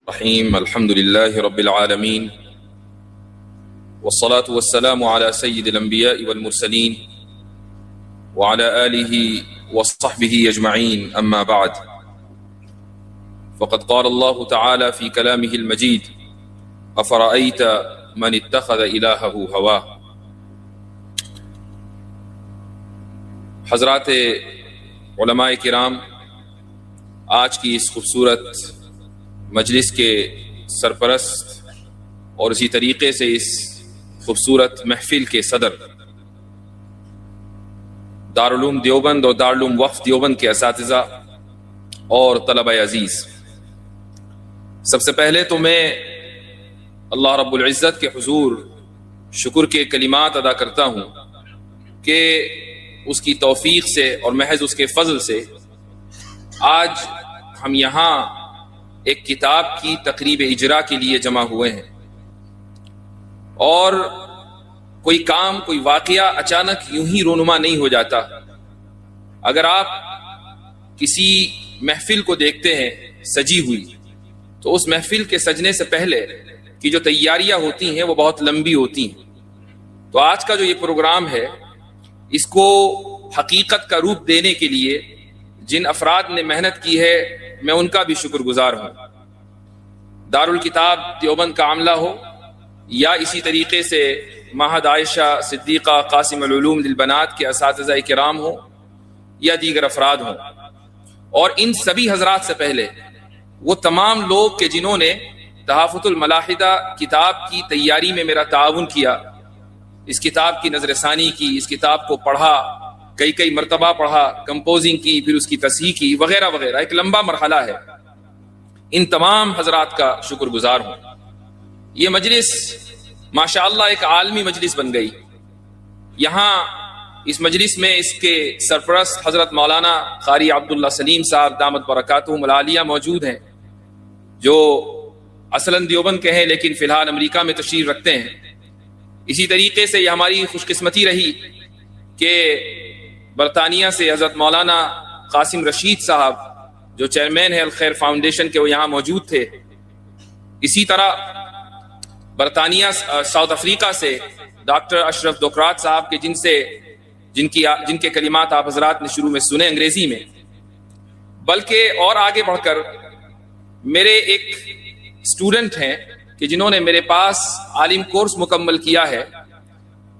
الرحيم الحمد لله رب العالمين والصلاة والسلام على سيد الأنبياء والمرسلين وعلى آله وصحبه أجمعين أما بعد فقد قال الله تعالى في كلامه المجيد أفرأيت من اتخذ إلهه هواه. حضرات علماء کرام، آج کی اس خوبصورت مجلس کے سرپرست اور اسی طریقے سے اس خوبصورت محفل کے صدر، دارالعلوم دیوبند اور دارالعلوم وقف دیوبند کے اساتذہ اور طلبہ عزیز، سب سے پہلے تو میں اللہ رب العزت کے حضور شکر کے کلمات ادا کرتا ہوں کہ اس کی توفیق سے اور محض اس کے فضل سے آج ہم یہاں ایک کتاب کی تقریب اجرا کے لیے جمع ہوئے ہیں. اور کوئی کام، کوئی واقعہ اچانک یوں ہی رونما نہیں ہو جاتا. اگر آپ کسی محفل کو دیکھتے ہیں سجی ہوئی، تو اس محفل کے سجنے سے پہلے کی جو تیاریاں ہوتی ہیں وہ بہت لمبی ہوتی ہیں. تو آج کا جو یہ پروگرام ہے، اس کو حقیقت کا روپ دینے کے لیے جن افراد نے محنت کی ہے، میں ان کا بھی شکر گزار ہوں. دارالکتاب دیوبند کا عملہ ہو، یا اسی طریقے سے معہد عائشہ صدیقہ قاسم العلوم للبنات کے اساتذہ کرام ہوں، یا دیگر افراد ہوں، اور ان سبھی حضرات سے پہلے وہ تمام لوگ کہ جنہوں نے تحافظ الملاحدہ کتاب کی تیاری میں میرا تعاون کیا، اس کتاب کی نظر ثانی کی، اس کتاب کو پڑھا، کئی مرتبہ پڑھا، کمپوزنگ کی، پھر اس کی تصحیح کی، وغیرہ وغیرہ، ایک لمبا مرحلہ ہے. ان تمام حضرات کا شکر گزار ہوں. یہ مجلس ماشاءاللہ ایک عالمی مجلس بن گئی. یہاں اس مجلس میں اس کے سرپرست حضرت مولانا قاری عبداللہ سلیم صاحب دامت برکاتہم العالیہ موجود ہیں، جو اصلاً دیوبند کے ہیں لیکن فی الحال امریکہ میں تشریف رکھتے ہیں. اسی طریقے سے یہ ہماری خوش قسمتی رہی کہ برطانیہ سے حضرت مولانا قاسم رشید صاحب، جو چیئرمین ہے الخیر فاؤنڈیشن کے، وہ یہاں موجود تھے. اسی طرح برطانیہ ساؤتھ افریقہ سے ڈاکٹر اشرف دوکرات صاحب کے جن کے کلمات آپ حضرات نے شروع میں سنے انگریزی میں، بلکہ اور آگے بڑھ کر میرے ایک اسٹوڈنٹ ہیں کہ جنہوں نے میرے پاس عالم کورس مکمل کیا ہے،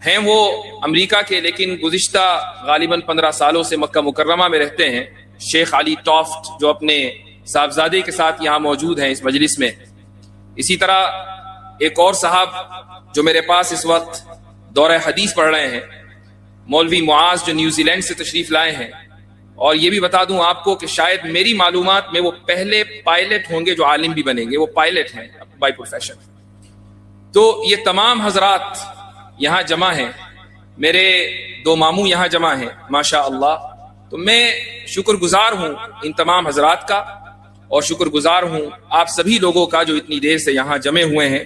ہیں وہ امریکہ کے لیکن گزشتہ غالباً 15 سالوں سے مکہ مکرمہ میں رہتے ہیں، شیخ علی ٹافٹ، جو اپنے صاحبزادے کے ساتھ یہاں موجود ہیں اس مجلس میں. اسی طرح ایک اور صاحب جو میرے پاس اس وقت دورہ حدیث پڑھ رہے ہیں، مولوی معاذ، جو نیوزی لینڈ سے تشریف لائے ہیں. اور یہ بھی بتا دوں آپ کو کہ شاید میری معلومات میں وہ پہلے پائلٹ ہوں گے جو عالم بھی بنیں گے، وہ پائلٹ ہیں بائی پروفیشن. تو یہ تمام حضرات یہاں جمع ہیں، میرے 2 ماموں یہاں جمع ہیں ماشاء اللہ. تو میں شکر گزار ہوں ان تمام حضرات کا، اور شکر گزار ہوں آپ سبھی لوگوں کا جو اتنی دیر سے یہاں جمع ہوئے ہیں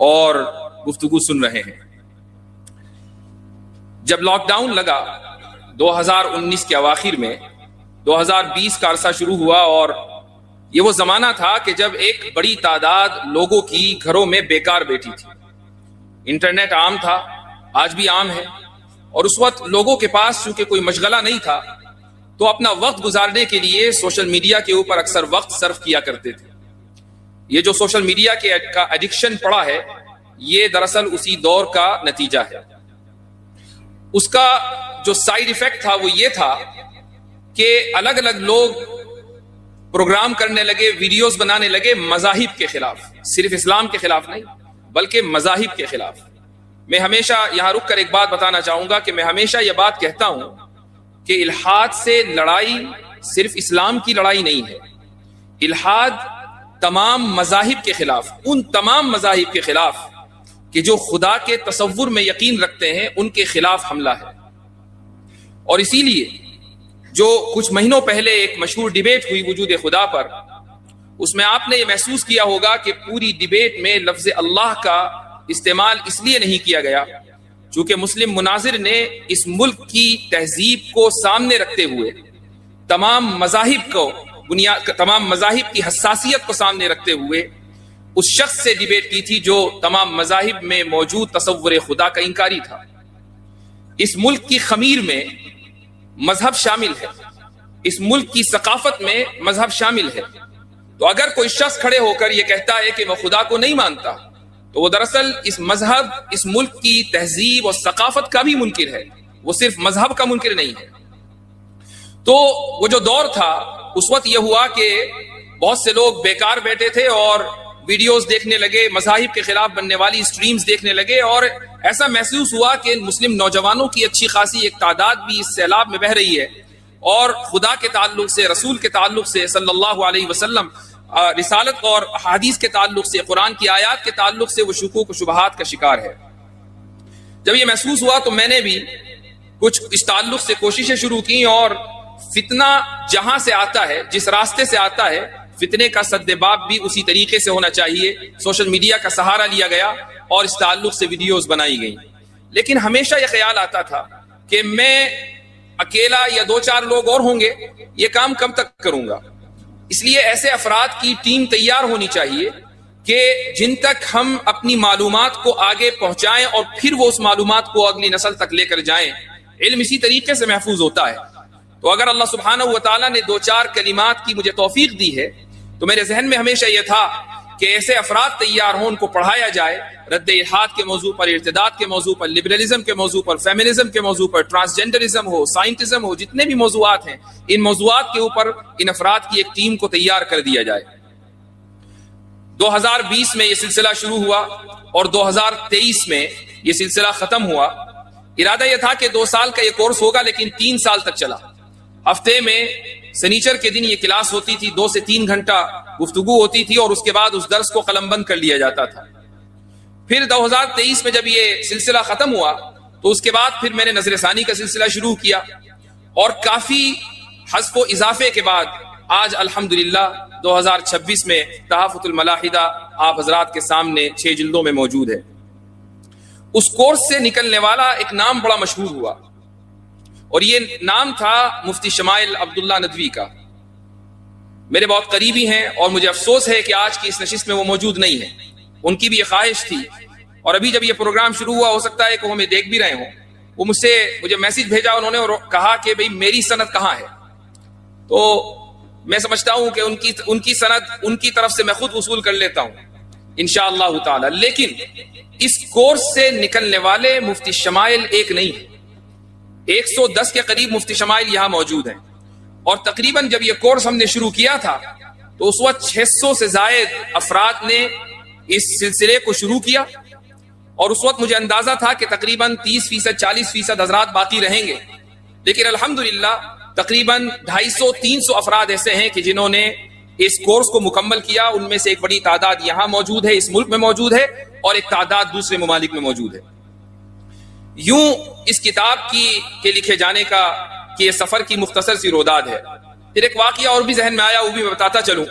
اور گفتگو سن رہے ہیں. جب لاک ڈاؤن لگا 2019 کے اواخر میں، 2020 کا عرصہ شروع ہوا، اور یہ وہ زمانہ تھا کہ جب ایک بڑی تعداد لوگوں کی گھروں میں بیکار بیٹھی تھی. انٹرنیٹ عام تھا، آج بھی عام ہے، اور اس وقت لوگوں کے پاس چونکہ کوئی مشغلہ نہیں تھا تو اپنا وقت گزارنے کے لیے سوشل میڈیا کے اوپر اکثر وقت صرف کیا کرتے تھے. یہ جو سوشل میڈیا کا ایڈکشن پڑا ہے، یہ دراصل اسی دور کا نتیجہ ہے. اس کا جو سائیڈ ایفیکٹ تھا وہ یہ تھا کہ الگ الگ لوگ پروگرام کرنے لگے، ویڈیوز بنانے لگے مذاہب کے خلاف، صرف اسلام کے خلاف نہیں بلکہ مذاہب کے خلاف. میں ہمیشہ یہاں رک کر ایک بات بتانا چاہوں گا کہ میں ہمیشہ یہ بات کہتا ہوں کہ الحاد سے لڑائی صرف اسلام کی لڑائی نہیں ہے. الحاد تمام مذاہب کے خلاف، ان تمام مذاہب کے خلاف کہ جو خدا کے تصور میں یقین رکھتے ہیں، ان کے خلاف حملہ ہے. اور اسی لیے جو کچھ مہینوں پہلے ایک مشہور ڈیبیٹ ہوئی وجود خدا پر، اس میں آپ نے یہ محسوس کیا ہوگا کہ پوری ڈیبیٹ میں لفظ اللہ کا استعمال اس لیے نہیں کیا گیا چونکہ مسلم مناظر نے اس ملک کی تہذیب کو سامنے رکھتے ہوئے تمام مذاہب کی حساسیت کو سامنے رکھتے ہوئے اس شخص سے ڈیبیٹ کی تھی جو تمام مذاہب میں موجود تصور خدا کا انکاری تھا۔ اس ملک کی خمیر میں مذہب شامل ہے، اس ملک کی ثقافت میں مذہب شامل ہے، تو اگر کوئی شخص کھڑے ہو کر یہ کہتا ہے کہ وہ خدا کو نہیں مانتا تو وہ دراصل اس مذہب، اس ملک کی تہذیب اور ثقافت کا بھی منکر ہے، وہ صرف مذہب کا منکر نہیں ہے۔ تو وہ جو دور تھا اس وقت یہ ہوا کہ بہت سے لوگ بیکار بیٹھے تھے اور ویڈیوز دیکھنے لگے، مذاہب کے خلاف بننے والی سٹریمز دیکھنے لگے، اور ایسا محسوس ہوا کہ مسلم نوجوانوں کی اچھی خاصی ایک تعداد بھی اس سیلاب میں بہہ رہی ہے، اور خدا کے تعلق سے، رسول کے تعلق سے صلی اللہ علیہ وسلم، رسالت اور حدیث کے تعلق سے، قرآن کی آیات کے تعلق سے وہ شکوک و شبہات کا شکار ہے۔ جب یہ محسوس ہوا تو میں نے بھی کچھ اس تعلق سے کوششیں شروع کی، اور فتنہ جہاں سے آتا ہے، جس راستے سے آتا ہے، فتنے کا سدباب بھی اسی طریقے سے ہونا چاہیے۔ سوشل میڈیا کا سہارا لیا گیا اور اس تعلق سے ویڈیوز بنائی گئیں، لیکن ہمیشہ یہ خیال آتا تھا کہ میں اکیلا یا دو چار لوگ اور ہوں گے، یہ کام کب تک کروں گا؟ اس لیے ایسے افراد کی ٹیم تیار ہونی چاہیے کہ جن تک ہم اپنی معلومات کو آگے پہنچائیں اور پھر وہ اس معلومات کو اگلی نسل تک لے کر جائیں۔ علم اسی طریقے سے محفوظ ہوتا ہے۔ تو اگر اللہ سبحانہ و تعالیٰ نے دو چار کلمات کی مجھے توفیق دی ہے تو میرے ذہن میں ہمیشہ یہ تھا کہ ایسے افراد تیار ہوں، ان کو پڑھایا جائے، رد الحاد کے موضوع پر، ارتداد کے موضوع پر، لبرلزم کے موضوع پر، فیمنزم کے موضوع پر، ٹرانسجنڈرزم ہو، سائنٹزم ہو، جتنے بھی موضوعات ہیں، ان موضوعات کے اوپر ان افراد کی ایک ٹیم کو تیار کر دیا جائے۔ 2020 میں یہ سلسلہ شروع ہوا اور 2023 میں یہ سلسلہ ختم ہوا۔ ارادہ یہ تھا کہ 2 سال کا یہ کورس ہوگا، لیکن 3 سال تک چلا۔ ہفتے میں سنیچر کے دن یہ کلاس ہوتی تھی، 2 سے 3 گھنٹہ گفتگو ہوتی تھی، اور اس کے بعد اس درس کو قلم بند کر لیا جاتا تھا۔ پھر 2023 میں جب یہ سلسلہ ختم ہوا تو اس کے بعد پھر میں نے نظر ثانی کا سلسلہ شروع کیا، اور کافی حذف و اضافے کے بعد آج الحمدللہ 2026 میں تحفۃ الملاحدہ آپ حضرات کے سامنے 6 جلدوں میں موجود ہے۔ اس کورس سے نکلنے والا ایک نام بڑا مشہور ہوا، اور یہ نام تھا مفتی شمائل عبداللہ ندوی کا۔ میرے بہت قریبی ہیں، اور مجھے افسوس ہے کہ آج کی اس نشست میں وہ موجود نہیں ہیں۔ ان کی بھی یہ خواہش تھی، اور ابھی جب یہ پروگرام شروع ہوا، ہو سکتا ہے کہ وہ ہمیں دیکھ بھی رہے ہوں، وہ مجھے میسج بھیجا انہوں نے اور کہا کہ بھئی میری سند کہاں ہے؟ تو میں سمجھتا ہوں کہ ان کی سند ان کی طرف سے میں خود وصول کر لیتا ہوں انشاءاللہ تعالی۔ لیکن اس کورس سے نکلنے والے مفتی شمائل ایک نہیں ہے، 110 کے قریب مفتی شمائل یہاں موجود ہیں، اور تقریباً جب یہ کورس ہم نے شروع کیا تھا تو اس وقت 600 سے زائد افراد نے اس سلسلے کو شروع کیا، اور اس وقت مجھے اندازہ تھا کہ تقریباً 30%، 40% حضرات باقی رہیں گے، لیکن الحمدللہ تقریباً 250-300 افراد ایسے ہیں کہ جنہوں نے اس کورس کو مکمل کیا۔ ان میں سے ایک بڑی تعداد یہاں موجود ہے، اس ملک میں موجود ہے، اور ایک تعداد دوسرے ممالک میں موجود ہے۔ یوں اس کتاب کے لکھے جانے کا کہ یہ سفر کی مختصر سی روداد ہے۔ پھر ایک واقعہ اور بھی ذہن میں آیا، وہ بھی میں بتاتا چلوں۔